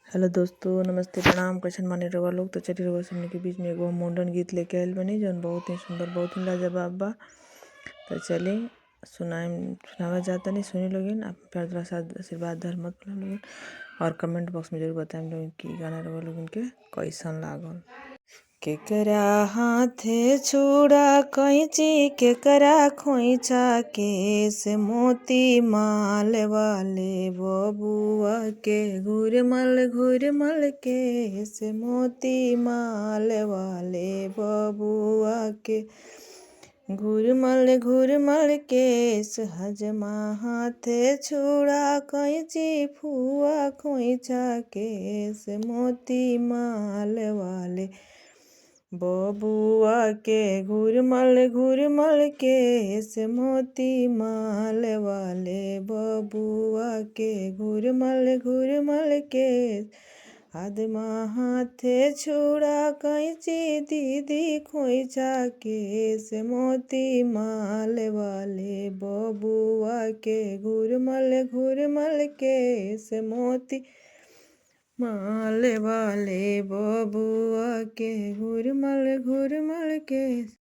Hello दोस्तों, नमस्ते, प्रणाम। कैसन माने रउआ लोग। तो चलिए रउआ सबने के बीच में एगो हम मॉडर्न गीत लेके आयल बनी जौन बहुत ही सुंदर, बहुत ही लाजवाब बा। तो चलिए सुनावा जाता नहीं, सुनी लोगिन। आप प्यार दुआ साथ आशीर्वाद धर मत भूला लोगिन। और कमेंट बॉक्स में जरूर बताएं लोगिन कि गाना रउआ लोगिन के कैसन लागल। केकरा हाथे छुड़ा कैंची, केकरा खोइछा केस, मोती माल वाले बबुआ के घुरमल केस, मोती माल वाले बबुआ के घुरमल केस। हजमा हाथे छुड़ा कैंची, फुआ खोइछा केस, मोती माल वाले बबुआ के घुरमल केस, मोती माल वाले बबुआ के घुरमल केस। आदमा हाथे छुड़ा कैंची, दीदी खोइछा केस, मोती माल वाले बबुआ के घुरमल केस, मोती माल वाले बबुआ के घुरमल केस।